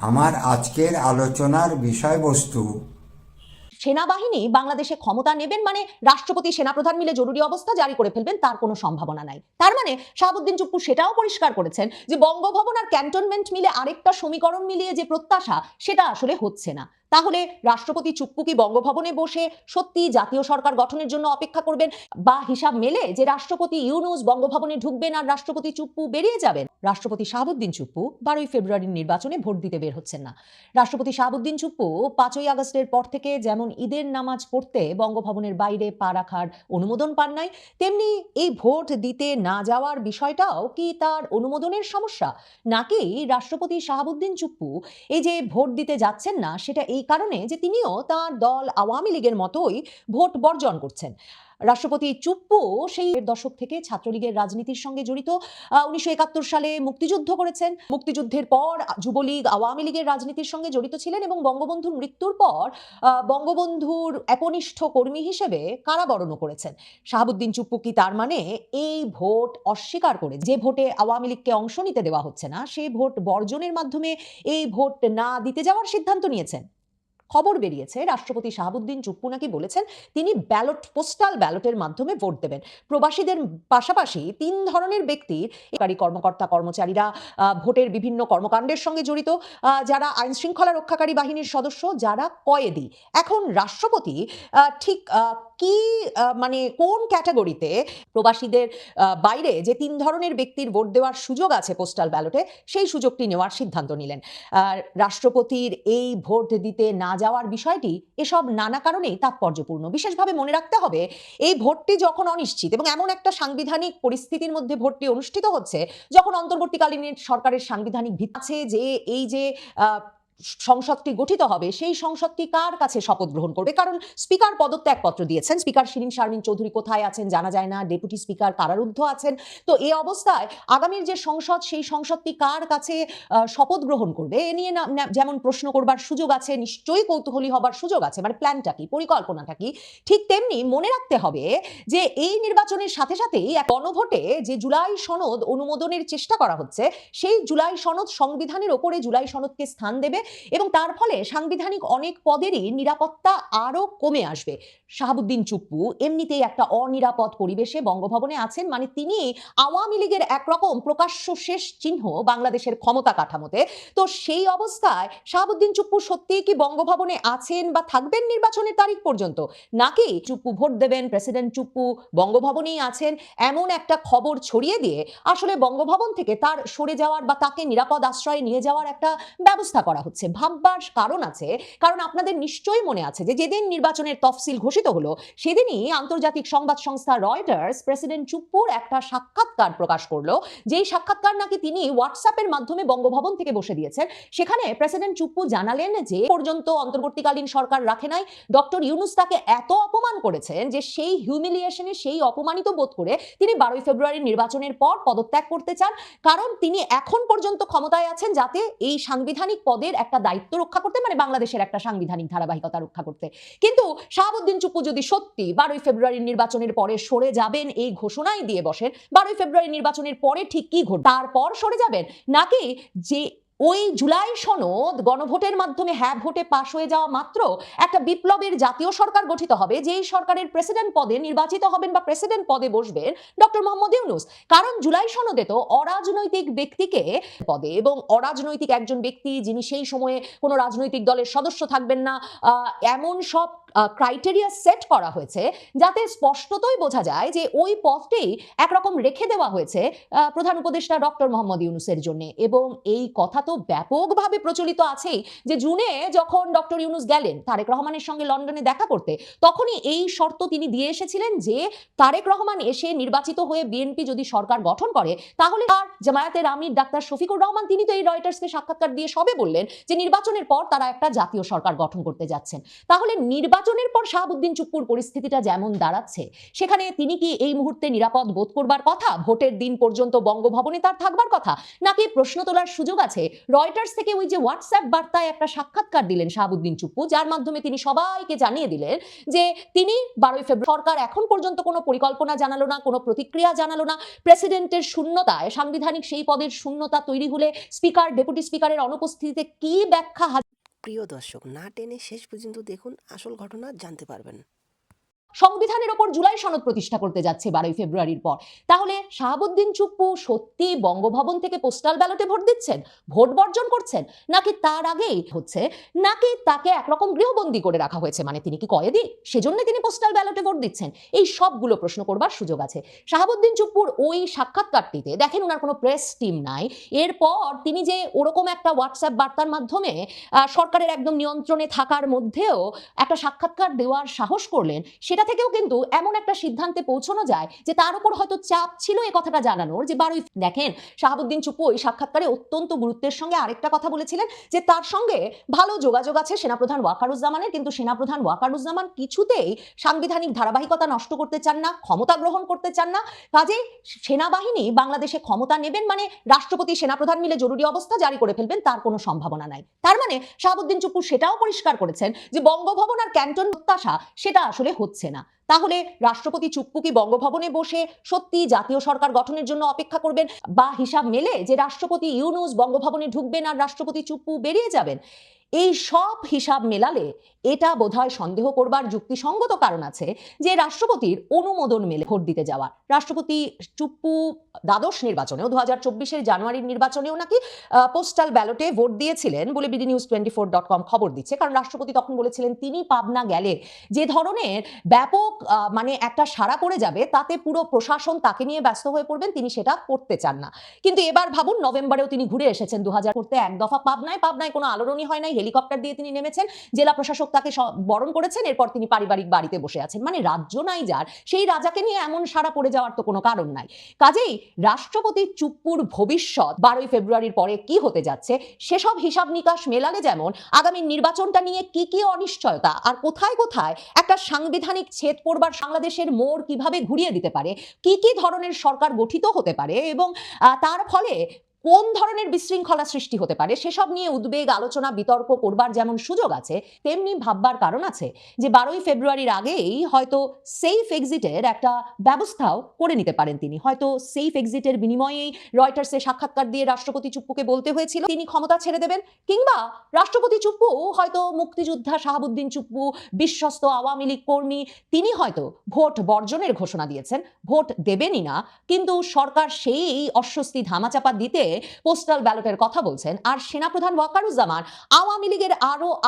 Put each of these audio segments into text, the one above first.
আমার আজকের আলোচনার বিষয়বস্তু সেনাবাহিনী বাংলাদেশে ক্ষমতা নেবেন মানে রাষ্ট্রপতি সেনাপ্রধান মিলে জরুরি অবস্থা জারি করে ফেলবেন, তার কোনো সম্ভাবনা নাই। তার মানে শাহাবুদ্দিন চুপ্পু সেটাও পরিষ্কার করেছেন যে বঙ্গভবন আর ক্যান্টনমেন্ট মিলে আরেকটা সমীকরণ মিলিয়ে যে প্রত্যাশা সেটা আসলে হচ্ছে না। তাহলে রাষ্ট্রপতি চুপ্পু কি বঙ্গভবনে বসে সত্যি জাতীয় সরকার গঠনের জন্য অপেক্ষা করবেন, বা হিসাব মেলে যে রাষ্ট্রপতি ইউনূস বঙ্গভবনে ঢুকবেন আর রাষ্ট্রপতি চুপ্পু বেরিয়ে যাবেন? রাষ্ট্রপতি শাহাবুদ্দিন চুপ্পু 12ই ফেব্রুয়ারির নির্বাচনে ভোট দিতে বের হচ্ছেন না। রাষ্ট্রপতি শাহাবুদ্দিন চুপ্পু 5ই আগস্টের পর থেকে যেমন ঈদের নামাজ পড়তে বঙ্গভবনের বাইরে পা রাখার অনুমোদন পান নাই, তেমনি এই ভোট দিতে না যাওয়ার বিষয়টাও কি তার অনুমোদনের সমস্যা? নাকি রাষ্ট্রপতি শাহাবুদ্দিন চুপ্পু এই যে ভোট দিতে যাচ্ছেন না সেটা এই কারণে যে তিনিও তার দল আওয়ামী লীগের মতোই ভোট বর্জন করছেন? রাষ্ট্রপতি চুপ্পু সেই দশক থেকে ছাত্রলীগের রাজনীতির সঙ্গে জড়িত। 1971 সালে মুক্তিযুদ্ধ করেছেন, মুক্তিযুদ্ধের পর যুবলীগ আওয়ামী লীগের রাজনীতির সঙ্গে জড়িত ছিলেন এবং বঙ্গবন্ধুর মৃত্যুর পর বঙ্গবন্ধুর একনিষ্ঠ কর্মী হিসেবে কারাবরণও করেছেন। শাহাবুদ্দিন চুপ্পু কি তার মানে এই ভোট অস্বীকার করে, যে ভোটে আওয়ামী লীগকে অংশ নিতে দেওয়া হচ্ছে না সেই ভোট বর্জনের মাধ্যমে এই ভোট না দিতে যাওয়ার সিদ্ধান্ত নিয়েছেন? খবর বেরিয়েছে রাষ্ট্রপতি শাহাবুদ্দিন চুপ্পু নাকি বলেছেন তিনি পোস্টাল ব্যালটের মাধ্যমে ভোট দেবেন। প্রবাসীদের পাশাপাশি 3 ধরনের ব্যক্তির, সরকারি কর্মকর্তা কর্মচারীরা, ভোটের বিভিন্ন কর্মকাণ্ডের সঙ্গে জড়িত, যারা আইন শৃঙ্খলা রক্ষাকারী বাহিনীর সদস্য, যারা কয়েদি। এখন রাষ্ট্রপতি ঠিক কি মানে কোন ক্যাটাগরিতে প্রবাসীদের বাইরে যে 3 ধরনের ব্যক্তির ভোট দেওয়ার সুযোগ আছে পোস্টাল ব্যালটে, সেই সুযোগটি নেওয়ার সিদ্ধান্ত নিলেন? রাষ্ট্রপতির এই ভোট দিতে না যাওয়ার বিষয়টি এসব নানা কারণেই তাৎপর্যপূর্ণ। বিশেষভাবে মনে রাখতে হবে এই ভোটটি যখন অনিশ্চিত এবং এমন একটা সাংবিধানিক পরিস্থিতির মধ্যে ভোটটি অনুষ্ঠিত হচ্ছে যখন অন্তর্বর্তীকালীন সরকারের সাংবিধানিক ভিত্তি আছে যে এই যে সংসদটি গঠিত হবে সেই সংসদটি কার কাছে শপথ গ্রহণ করবে, কারণ স্পিকার পদত্যাগপত্র দিয়েছেন। স্পিকার শিরীন শারমিন চৌধুরী কোথায় আছেন জানা যায় না, ডেপুটি স্পিকার কারারুদ্ধ আছেন। তো এই অবস্থায় আগামীর যে সংসদ সেই সংসদটি কার কাছে শপথ গ্রহণ করবে এ নিয়ে যেমন প্রশ্ন করবার সুযোগ আছে, নিশ্চয়ই কৌতূহলী হবার সুযোগ আছে, মানে প্ল্যানটা কি, পরিকল্পনাটা কি। ঠিক তেমনি মনে রাখতে হবে যে এই নির্বাচনের সাথে সাথেই এক গণভোটে যে জুলাই সনদ অনুমোদনের চেষ্টা করা হচ্ছে সেই জুলাই সনদ সংবিধানের ওপরে জুলাই সনদকে স্থান দেবে এবং তার ফলে সাংবিধানিক অনেক পদেরই নিরাপত্তা আরো কমে আসবে। শাহাবুদ্দিন চুপ্পু এমনিতেই একটা অনিরাপদ পরিবেশে বঙ্গভবনে আছেন, মানে তিনি আওয়ামী লীগের একরকম প্রকাশ্য শেষ চিহ্ন বাংলাদেশের ক্ষমতা কাঠামোতে। তো সেই অবস্থায় শাহাবুদ্দিন চুপ্পু সত্যিই কি বঙ্গভবনে আছেন বা থাকবেন নির্বাচনের তারিখ পর্যন্ত, নাকি চুপ্পু ভোট দেবেন, প্রেসিডেন্ট চুপ্পু বঙ্গভবনেই আছেন এমন একটা খবর ছড়িয়ে দিয়ে আসলে বঙ্গভবন থেকে তার সরে যাওয়ার বা তাকে নিরাপদ আশ্রয়ে নিয়ে যাওয়ার একটা ব্যবস্থা করা হচ্ছে? ভাববার কারণ আছে, কারণ আপনাদের নিশ্চয়ই মনে আছে যে যেদিন নির্বাচনের তফসিল ঘোষিত হলো সেদিনই আন্তর্জাতিক সংবাদ সংস্থা রয়টার্স প্রেসিডেন্ট চুপ্পুর একটা সাক্ষাৎকার প্রকাশ করলো, যেই সাক্ষাৎকার নাকি তিনি হোয়াটসঅ্যাপের মাধ্যমে বঙ্গভবন থেকে বসে দিয়েছেন। সেখানে প্রেসিডেন্ট চুপ্পু জানালেন যে পর্যন্ত অন্তর্বর্তীকালীন সরকার রাখে নাই, ডক্টর ইউনূস তাকে এত অপমান করেছেন যে সেই হিউমিলিয়েশনে, সেই অপমানিত বোধ করে তিনি 12ই ফেব্রুয়ারির নির্বাচনের পর পদত্যাগ করতে চান, কারণ তিনি এখন পর্যন্ত ক্ষমতায় আছেন যাতে এই সাংবিধানিক পদের একটা দায়িত্ব রক্ষা করতে, মানে বাংলাদেশের একটা সাংবিধানিক ধারাবাহিকতা রক্ষা করতে। কিন্তু শাহাবুদ্দিন চুপ্পু যদি সত্যি 12ই ফেব্রুয়ারির নির্বাচনের পরে সরে যাবেন এই ঘোষণাই দিয়ে বসেন, 12ই ফেব্রুয়ারি নির্বাচনের পরে ঠিক কি ঘটবে, তারপর সরে যাবেন, নাকি যে ওই জুলাই সনদ গণভোটের মাধ্যমে হ্যাঁ ভোটে পাশ হয়ে যাওয়া মাত্র একটা বিপ্লবের জাতীয় সরকার গঠিত হবে, যেই সরকারের প্রেসিডেন্ট পদে নির্বাচিত হবেন বা প্রেসিডেন্ট পদে বসবেন ডক্টর মোহাম্মদ ইউনূস? কারণ জুলাই সনদে তো অরাজনৈতিক ব্যক্তিকে পদে, এবং অরাজনৈতিক একজন ব্যক্তি যিনি সেই সময়ে কোনো রাজনৈতিক দলের সদস্য থাকবেন না, এমন সব ক্রাইটেরিয়া সেট করা হয়েছে যাতে স্পষ্টতই বোঝা যায় যে ওই পদটি একরকম রেখে দেওয়া হয়েছে প্রধান উপদেষ্টা ডক্টর মোহাম্মদ ইউনূসের জন্য। এবং এই কথা তো ব্যাপকভাবে প্রচলিত আছেই যে জুনে যখন ডক্টর ইউনূস গেলেন তারেক রহমানের সঙ্গে লন্ডনে দেখা করতে, তখনই এই শর্ত তিনি দিয়ে এসেছিলেন যে তারেক রহমান এসে নির্বাচিত হয়ে বিএনপি যদি সরকার গঠন করে তাহলে আর জামায়াতের আমির ডাক্তার শফিকুর রহমান তিনি তো এই রয়টার্সকে সাক্ষাৎকার দিয়ে সবে বললেন যে নির্বাচনের পর তারা একটা জাতীয় সরকার গঠন করতে যাচ্ছেন। তাহলে নির্বাচন নির্বাচনের পর শাহাবুদ্দিন চুপ্পুর পরিস্থিতিটা যেমন দাঁড়াচ্ছে, সেখানে তিনি কি এই মুহূর্তে নিরাপদ বোধ করবার কথা? ভোটের দিন পর্যন্ত বঙ্গভবনে তার থাকবার কথা, নাকি প্রশ্ন তোলার সুযোগ আছে? রয়টার্স থেকে ওই যে হোয়াটসঅ্যাপ বার্তায় একটা সাক্ষাৎকার দিলেন শাহাবুদ্দিন চুপ্পু, যার মাধ্যমে তিনি সবাইকে জানিয়ে দিলেন যে তিনি 12 ফেব্রুয়ারি, সরকার এখন পর্যন্ত কোনো পরিকল্পনা জানালো না, কোনো প্রতিক্রিয়া জানালো না। প্রেসিডেন্টের শূন্যতায়, সাংবিধানিক সেই পদের শূন্যতা তৈরি হলে স্পিকার, ডেপুটি স্পিকারের অনুপস্থিতিতে কি ব্যাখ্যা? প্রিয় দর্শক, না টেনে শেষ পর্যন্ত দেখুন, আসল ঘটনা জানতে পারবেন। সংবিধানের ওপর জুলাই সনদ প্রতিষ্ঠা করতে যাচ্ছে 12 ফেব্রুয়ারির পর। তাহলে শাহাবুদ্দিন চুপ্পু সত্যি বঙ্গভবন থেকে পোস্টাল ব্যালটে ভোট দিচ্ছেন, ভোট বর্জন করছেন, নাকি তার আগেই হচ্ছে, নাকি তাকে একরকম গৃহবন্দী করে রাখা হয়েছে, মানে তিনি কি কয়েদি, সেজন্য তিনি পোস্টাল ব্যালটে ভোট দিচ্ছেন? এই সবগুলো প্রশ্ন করবার সুযোগ আছে। শাহাবুদ্দিন চুপ্পুর ওই সাক্ষাৎকারটিতে দেখেন ওনার কোনো প্রেস টিম নাই। এরপর তিনি যে ওরকম একটা হোয়াটসঅ্যাপ বার্তার মাধ্যমে সরকারের একদম নিয়ন্ত্রণে থাকার মধ্যেও একটা সাক্ষাৎকার দেওয়ার সাহস করলেন, সেটা থেকেও কিন্তু এমন একটা সিদ্ধান্তে পৌঁছানো যায় যে তার উপর হয়তো চাপ ছিল এই কথাটা জানানোর যে 12। দেখেন, শাহাবুদ্দিন চুপ্পু ওই সাক্ষাৎকারে অত্যন্ত গুরুত্বের সঙ্গে আরেকটা কথা বলেছিলেন যে তার সঙ্গে ভালো যোগাযোগ আছে সেনাপ্রধান ওয়াকারুজ্জামানের, কিন্তু সেনাপ্রধান ওয়াকারুজ্জামান কিছুতেই সাংবিধানিক ধারাবাহিকতা নষ্ট করতে চান না, ক্ষমতা গ্রহণ করতে চান না। কাজেই সেনাবাহিনী বাংলাদেশে ক্ষমতা নেবেন মানে রাষ্ট্রপতি সেনাপ্রধান মিলে জরুরি অবস্থা জারি করে ফেলবেন, তার কোনো সম্ভাবনা নাই। তার মানে শাহাবুদ্দিন চুপ্পু সেটাও পরিষ্কার করেছেন যে বঙ্গভবন আর ক্যান্টন প্রত্যাশা সেটা আসলে হচ্ছে না। তাহলে রাষ্ট্রপতি চুপ্পু কি বঙ্গভবনে বসে সত্যি জাতীয় সরকার গঠনের জন্য অপেক্ষা করবেন, বা হিসাব মেলে যে রাষ্ট্রপতি ইউনূস বঙ্গভবনে ঢুকবেন আর রাষ্ট্রপতি চুপ্পু বেরিয়ে যাবেন? এই সব হিসাব মেলালে এটা বোধহয় সন্দেহ করবার যুক্তিসঙ্গত কারণ আছে যে রাষ্ট্রপতির অনুমোদন মেলে ভোট দিতে যাওয়ার। রাষ্ট্রপতি চুপ্পু দ্বাদশ নির্বাচনেও 2024-এর জানুয়ারির নির্বাচনেও নাকি পোস্টাল ব্যালটে ভোট দিয়েছিলেন বলে bdnews24.com খবর দিচ্ছে। কারণ রাষ্ট্রপতি তখন বলেছিলেন তিনি পাবনা গেলে যে ধরনের ব্যাপক মানে একটা সাড়া পড়ে যাবে, তাতে পুরো প্রশাসন তাকে নিয়ে ব্যস্ত হয়ে পড়বেন, তিনি সেটা করতে চান না। কিন্তু এবার ভাবুন, নভেম্বরেও তিনি ঘুরে এসেছেন 2000 করতে এক দফা পাবনায় কোনো আলোড়নই হয় নাই, হেলিকপ্টার দিয়ে তিনি নেমেছেন, জেলা প্রশাসক তাকে বরণ করেছেন, এরপর তিনি পারিবারিক বাড়িতে বসে আছেন। মানে রাজ্য নাই যার, সেই রাজাকে নিয়ে এমন সাড়া পড়ে যাওয়ার তো কোনো কারণ নাই। কাজেই রাষ্ট্রপতি চুপ্পুর ভবিষ্যৎ 12 ফেব্রুয়ারির পরে কি হতে যাচ্ছে সেসব হিসাব নিকাশ মেলালে যেমন আগামী নির্বাচনটা নিয়ে কি অনিশ্চয়তা আর কোথায় কোথায় একটা সাংবিধানিক ছেদ পড়বার, বাংলাদেশের মোড় কিভাবে ঘুরিয়ে দিতে পারে, কি ধরনের সরকার গঠিত হতে পারে এবং তার ফলে কোন ধরনের বিশৃঙ্খলা সৃষ্টি হতে পারে, সেসব নিয়ে উদ্বেগ, আলোচনা, বিতর্ক করবার যেমন সুযোগ আছে, তেমনি ভাববার কারণ আছে যে 12 ফেব্রুয়ারির আগেই হয়তো সেফ এক্সিটের একটা ব্যবস্থাও করে নিতে পারেন তিনি। হয়তো সেফ এক্সিটের বিনিময়েই রয়টার্সে সাক্ষাৎকার দিয়ে রাষ্ট্রপতি চুপ্পুকে বলতে হয়েছিল তিনি ক্ষমতা ছেড়ে দেবেন, কিংবা রাষ্ট্রপতি চুপ্পু হয়তো মুক্তিযোদ্ধা শাহাবুদ্দিন চুপ্পু, বিশ্বস্ত আওয়ামী লীগ কর্মী, তিনি হয়তো ভোট বর্জনের ঘোষণা দিয়েছেন, ভোট দেবেনই না, কিন্তু সরকার সেই অস্বস্তি ধামাচাপা দিতে পোস্টাল ব্যালটের কথা বলছেন। আর সেনাপ্রধান ওয়াকারুজ্জামান আওয়ামী লীগের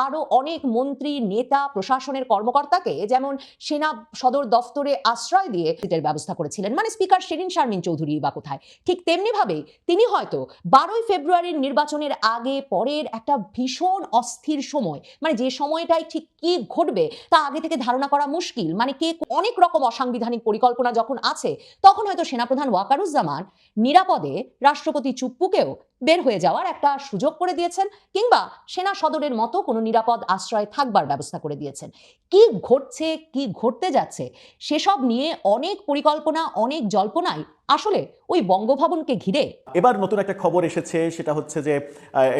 আরো অনেক মন্ত্রী, নেতা, প্রশাসনের কর্মকর্তাকে যেমন সেনা সদর দফতরে আশ্রয় দিয়ে সিটের ব্যবস্থা করেছিলেন, মানে স্পিকার শিরিন শারমিন চৌধুরী বা কোথায়, ঠিক তেমনি ভাবে তিনি হয়তো 12 ফেব্রুয়ারির নির্বাচনের আগে পরের একটা ভীষণ অস্থির সময়, মানে যে সময়টাই ঠিক কি ঘটবে তা আগে থেকে ধারণা করা মুশকিল, মানে কে অনেক রকম অসাংবিধানিক পরিকল্পনা যখন আছে, তখন হয়তো সেনাপ্রধান ওয়াকারুজ্জামান নিরাপদে রাষ্ট্রপতি চুপ্পুকেও বের হয়ে যাওয়ার একটা সুযোগ করে দিয়েছেন, কিংবা সেনা সদরের মতো কোনো নিরাপদ আশ্রয় থাকবার ব্যবস্থা করে দিয়েছেন। কি ঘটছে, কি ঘটতে যাচ্ছে সেসব নিয়ে অনেক পরিকল্পনা, অনেক জল্পনাই আসলে ওই বঙ্গভবনকে ঘিরে। এবার নতুন একটা খবর এসেছে, সেটা হচ্ছে যে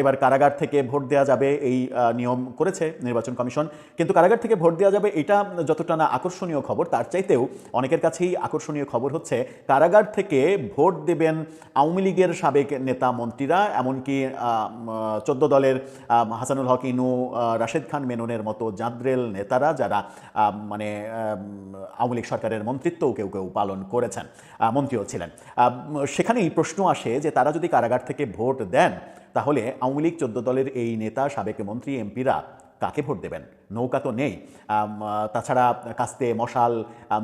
এবার কারাগার থেকে ভোট দেওয়া যাবে, এই নিয়ম করেছে নির্বাচন কমিশন। কিন্তু কারাগার থেকে ভোট দেওয়া যাবে এটা যতটা না আকর্ষণীয় খবর, তার চাইতেও অনেকের কাছেই আকর্ষণীয় খবর হচ্ছে কারাগার থেকে ভোট দেবেন আওয়ামী লীগের সাবেক নেতা মন্ত্রীরা, এমনকি 14 দলের হাসানুল হক ইনু, রাশেদ খান মেননের মতো জাদ্রেল নেতারা, যারা মানে আওয়ামী লীগ সরকারের মন্ত্রিত্বও কেউ পালন করেছেন, মন্ত্রীও ছিলেন। সেখানেই প্রশ্ন আসে যে তারা যদি কারাগার থেকে ভোট দেন, তাহলে আওয়ামী লীগ 14 দলের এই নেতা, সাবেক মন্ত্রী, এমপিরা কাকে ভোট দেবেন? নৌকা তো নেই, তাছাড়া কাস্তে, মশাল,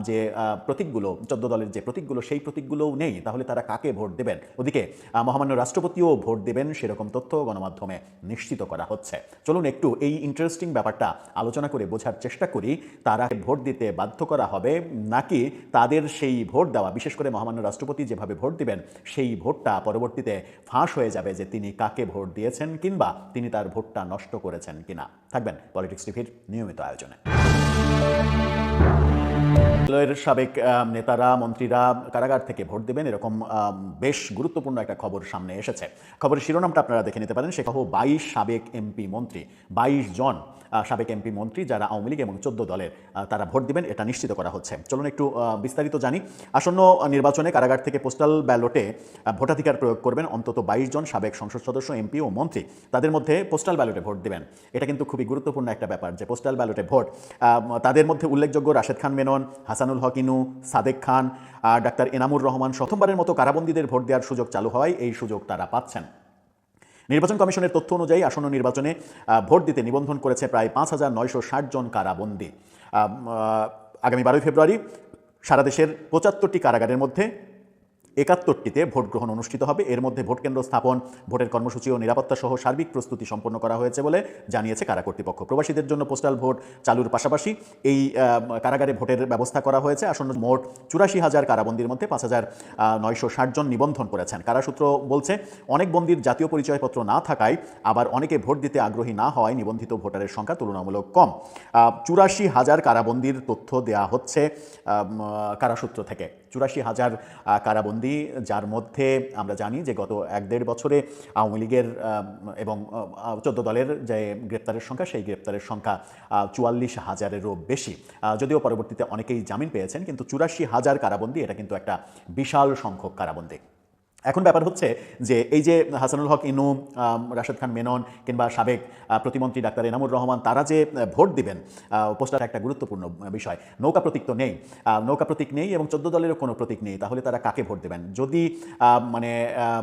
যে প্রতীকগুলো, 14 দলের যে প্রতীকগুলো, সেই প্রতীকগুলোও নেই, তাহলে তারা কাকে ভোট দেবেন? ওদিকে মহামান্য রাষ্ট্রপতিও ভোট দেবেন সেরকম তথ্য গণমাধ্যমে নিশ্চিত করা হচ্ছে। চলুন একটু এই ইন্টারেস্টিং ব্যাপারটা আলোচনা করে বোঝার চেষ্টা করি। তারা ভোট দিতে বাধ্য করা হবে, নাকি তাদের সেই ভোট দেওয়া, বিশেষ করে মহামান্য রাষ্ট্রপতি যেভাবে ভোট দিবেন সেই ভোটটা পরবর্তীতে ফাঁস হয়ে যাবে যে তিনি কাকে ভোট দিয়েছেন, কিংবা তিনি তার ভোটটা নষ্ট করেছেন কিনা। থাকবেন পলিটিক্স টিভির নিয়মিত আয়োজনে। দলের সাবেক নেতারা মন্ত্রীরা কারাগার থেকে ভোট দেবেন এরকম বেশ গুরুত্বপূর্ণ একটা খবর সামনে এসেছে। খবরের শিরোনামটা আপনারা দেখে নিতে পারেন। সহ 22 সাবেক এমপি মন্ত্রী, 22 জন সাবেক এমপি মন্ত্রী যারা আওয়ামী লীগ এবং 14 দলের তারা ভোট দিবেন এটা নিশ্চিত করা হচ্ছে। চলুন একটু বিস্তারিত জানি। আসন্ন নির্বাচনে কারাগার থেকে পোস্টাল ব্যালটে ভোটাধিকার প্রয়োগ করবেন অন্তত 22 জন সাবেক সংসদ সদস্য, এমপি ও মন্ত্রী। তাদের মধ্যে পোস্টাল ব্যালটে ভোট দিবেন। এটা কিন্তু খুবই গুরুত্বপূর্ণ একটা ব্যাপার যে পোস্টাল ব্যালটে ভোট। তাদের মধ্যে উল্লেখযোগ্য রাশেদ খান মেনন, হাসানুল হক ইনু, সাদেক খান, ডাক্তার এনামুর রহমান। প্রথমবারের মতো কারাবন্দীদের ভোট দেওয়ার সুযোগ চালু হওয়ায় এই সুযোগ তারা পাচ্ছেন। নির্বাচন কমিশনের তথ্য অনুযায়ী আসন্ন নির্বাচনে ভোট দিতে নিবন্ধন করেছে প্রায় 5,960 জন কারাবন্দী। আগামী 12 ফেব্রুয়ারি সারা দেশের 75টি কারাগারের মধ্যে 71টিতে ভোট গ্রহণ অনুষ্ঠিত হবে। এর মধ্যে ভোট কেন্দ্র স্থাপন, ভোটের কর্মসূচি ও নিরাপত্তা সহ সার্বিক প্রস্তুতি সম্পন্ন করা হয়েছে বলে জানিয়েছে কারা কর্তৃপক্ষ। প্রবাসীদের জন্য পোস্টাল ভোট চালুর পাশাপাশি এই কারাগারে ভোটের ব্যবস্থা করা হয়েছে। আসন্ন মোট 84,000 কারাবন্দীর মধ্যে 5,960 জন নিবন্ধন করেছেন। কারাসূত্র বলছে অনেক বন্দীর জাতীয় পরিচয়পত্র না থাকায় আবার অনেকে ভোট দিতে আগ্রহী না হওয়ায় নিবন্ধিত ভোটারের সংখ্যা তুলনামূলক কম। 84,000 কারাবন্দীর তথ্য দেয়া হচ্ছে কারাসূত্র থেকে। 84,000 কারাবন্দী, যার মধ্যে আমরা জানি যে গত 1-1.5 বছরে আওয়ামী লীগের এবং 14 দলের যে গ্রেপ্তারের সংখ্যা, সেই গ্রেপ্তারের সংখ্যা 44,000-এরও বেশি। যদিও পরবর্তীতে অনেকেই জামিন পেয়েছেন, কিন্তু 84,000 কারাবন্দী এটা কিন্তু একটা বিশাল সংখ্যক কারাবন্দী। এখন ব্যাপার হচ্ছে যে এই যে হাসানুল হক ইনু, রাশেদ খান মেনন কিংবা সাবেক প্রতিমন্ত্রী ডাক্তার এনামুর রহমান তারা যে ভোট দিবেন, পোস্টার একটা গুরুত্বপূর্ণ বিষয়। নৌকা প্রতীক তো নেই, নৌকা প্রতীক নেই এবং 14 দলেরও কোনো প্রতীক নেই। তাহলে তারা কাকে ভোট দেবেন? যদি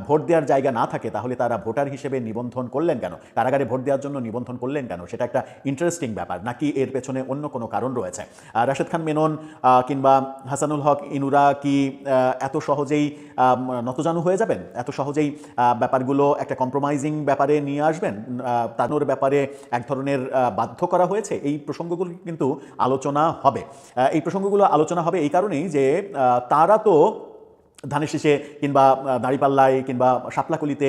ভোট দেওয়ার জায়গা না থাকে তাহলে তারা ভোটার হিসেবে নিবন্ধন করলেন কেন? কারাগারে ভোট দেওয়ার জন্য নিবন্ধন করলেন কেন? সেটা একটা ইন্টারেস্টিং ব্যাপার। নাকি এর পেছনে অন্য কোনো কারণ রয়েছে? রাশেদ খান মেনন কিংবা হাসানুল হক ইনুরা কি এত সহজেই নতজানু হয়ে যাবেন? এত সহজেই ব্যাপারগুলো একটা কম্প্রোমাইজিং ব্যাপারে নিয়ে আসবেন? তানোর ব্যাপারে এক ধরনের বাধ্য করা হয়েছে? এই প্রসঙ্গগুলো কিন্তু আলোচনা হবে। এই প্রসঙ্গগুলো আলোচনা হবে এই কারণেই যে তারা তো ধানের শীষে কিংবা দাঁড়িপাল্লায় কিংবা শাপলাকলিতে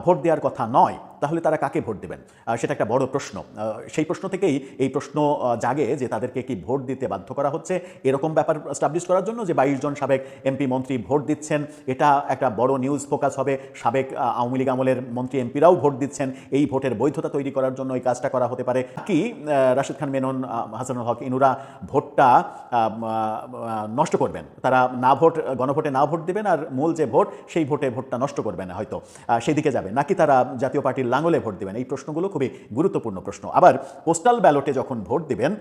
ভোট দেওয়ার কথা নয়। তাহলে তারা কাকে ভোট দেবেন? সেটা একটা বড় প্রশ্ন। সেই প্রশ্ন থেকেই এই প্রশ্ন জাগে যে তাদেরকে কি ভোট দিতে বাধ্য করা হচ্ছে এরকম ব্যাপার স্টাবলিশ করার জন্য যে 22 জন সাবেক এমপি মন্ত্রী ভোট দিচ্ছেন। এটা একটা বড় নিউজ ফোকাস হবে। সাবেক আওয়ামী লীগ আমলের মন্ত্রী এমপিরাও ভোট দিচ্ছেন। এই ভোটের বৈধতা তৈরি করার জন্য এই কাজটা করা হতে পারে। কি রাশেদ খান মেনন, হাসানুল হক ইনুরা ভোটটা নষ্ট করবেন? তারা গণভোটে না ভোট দেবেন আর মূল যে ভোট সেই ভোটটা নষ্ট করবেন, হয়তো সেই দিকে যাবে। নাকি তারা জাতীয় পার্টির লাঙ্গলে ভোট দিবেন? এই প্রশ্নগুলো খুবই গুরুত্বপূর্ণ প্রশ্ন। আবার পোস্টাল ব্যালটে যখন ভোট দিবেন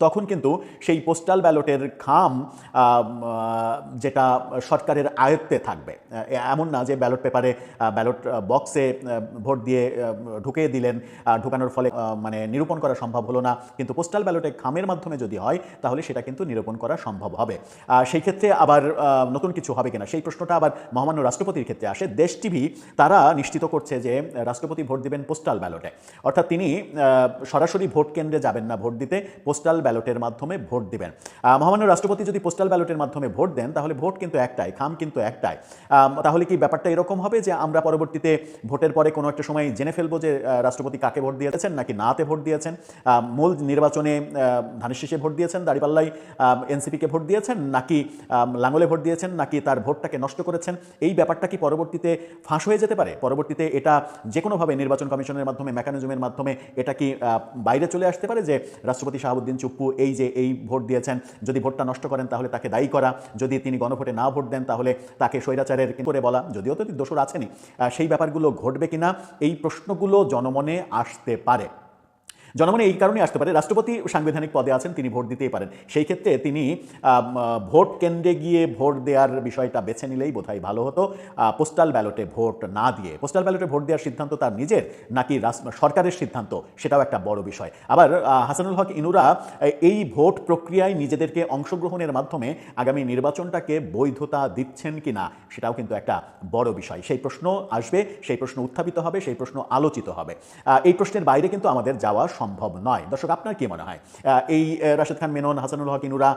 তখন কিন্তু সেই পোস্টাল ব্যালটের খাম যেটা সরকারের আয়ত্তে থাকবে। এমন না যে ব্যালট পেপারে ব্যালট বক্সে ভোট দিয়ে ঢুকিয়ে দিলেন, ঢুকানোর ফলে নিরূপণ করা সম্ভব হলো না। কিন্তু পোস্টাল ব্যালটে খামের মাধ্যমে যদি হয় তাহলে সেটা কিন্তু নিরূপণ করা সম্ভব হবে। সেই ক্ষেত্রে আবার নতুন কিছু হবে কিনা সেই প্রশ্নটা আবার মহামান্য রাষ্ট্রপতির ক্ষেত্রে আসে। দেশ টিভি তারা নিশ্চিত করছে যে রাষ্ট্রপতি ভোট দিবেন পোস্টাল ব্যালটে, অর্থাৎ তিনি সরাসরি ভোট কেন্দ্রে যাবেন না ভোট দিতে, পোস্টাল ব্যালটের মাধ্যমে ভোট দিবেন। মহামান্য রাষ্ট্রপতি যদি পোস্টাল ব্যালটের মাধ্যমে ভোট দেন তাহলে ভোট কিন্তু একটাই, খাম কিন্তু একটাই। তাহলে কি ব্যাপারটা এরকম হবে যে আমরা পরবর্তীতে ভোটের পরে কোনো একটা সময় জেনে ফেলবো যে রাষ্ট্রপতি কাকে ভোট দিয়েছেন নাকি নাতে ভোট দিয়েছেন? মূল নির্বাচনে ধানের শীষে ভোট দিয়েছেন, দাঁড়িপাল্লায় এনসিপিকে ভোট দিয়েছেন, নাকি লাঙ্গলে ভোট দিয়েছেন, নাকি তার ভোটটাকে নষ্ট করেছেন? এই ব্যাপারটা কি পরবর্তীতে ফাঁস হয়ে যেতে পারে? পরবর্তীতে এটা যে কোনোভাবে নির্বাচন কমিশনের মাধ্যমে, মেকানিজমের মাধ্যমে এটা কি বাইরে চলে আসতে পারে যে রাষ্ট্রপতি শাহাবুদ্দিন চুপ্পু এই ভোট দিয়েছেন, যদি ভোটটা নষ্ট করেন তাহলে তাকে দায়ী করা, যদি তিনি গণভোটে না ভোট দেন তাহলে তাকে স্বৈরাচারের করে বলা, যদিও তো দোষর আছেনই। সেই ব্যাপারগুলো ঘটবে কিনা এই প্রশ্নগুলো জনমনে আসতে পারে। জনমনে এই কারণে আসতে পারে, রাষ্ট্রপতি সাংবিধানিক পদে আছেন, তিনি ভোট দিতেই পারেন। সেই ক্ষেত্রে তিনি ভোট কেন্দ্রে গিয়ে ভোট দেওয়ার বিষয়টা বেছে নিলেই বোধহয় ভালো হতো, পোস্টাল ব্যালটে ভোট না দিয়ে। পোস্টাল ব্যালটে ভোট দেওয়ার সিদ্ধান্ত তার নিজের নাকি সরকারের সিদ্ধান্ত, সেটাও একটা বড় বিষয়। আবার হাসানুল হক ইনুরা এই ভোট প্রক্রিয়ায় নিজেদেরকে অংশগ্রহণের মাধ্যমে আগামী নির্বাচনটাকে বৈধতা দিচ্ছেন কিনা সেটাও কিন্তু একটা বড় বিষয়। সেই প্রশ্ন আসবে, সেই প্রশ্ন উত্থাপিত হবে, সেই প্রশ্ন আলোচিত হবে। এই প্রশ্নের বাইরে কিন্তু আমাদের যাওয়া সম্ভব সম্ভব নয়। দর্শক, আপনার কি মনে হয় এই রাশেদ খান মেনন, হাসানুল হক ইনুরা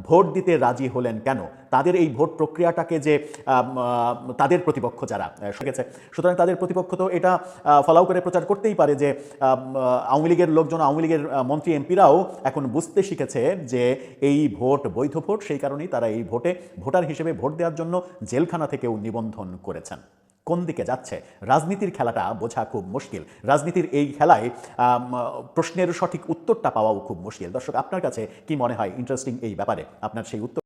ভোট দিতে রাজি হলেন কেন? তাদের এই ভোট প্রক্রিয়াটাকে যে তাদের প্রতিপক্ষ যারা শিখেছে, সুতরাং তাদের প্রতিপক্ষ তো এটা ফলাও করে প্রচার করতেই পারে যে আওয়ামী লীগের লোকজন, আওয়ামী লীগের মন্ত্রী এমপিরাও এখন বুঝতে শিখেছে যে এই ভোট বৈধ ভোট, সেই কারণেই তারা এই ভোটে ভোটার হিসেবে ভোট দেওয়ার জন্য জেলখানা থেকেও নিবন্ধন করেছেন। কোন দিকে যাচ্ছে রাজনীতির খেলাটা বোঝা খুব মুশকিল। রাজনীতির এই খেলায় প্রশ্নের সঠিক উত্তরটা পাওয়াও খুব মুশকিল। দর্শক, আপনার কাছে কি মনে হয় ইন্টারেস্টিং এই ব্যাপারে? আপনার সেই উত্তর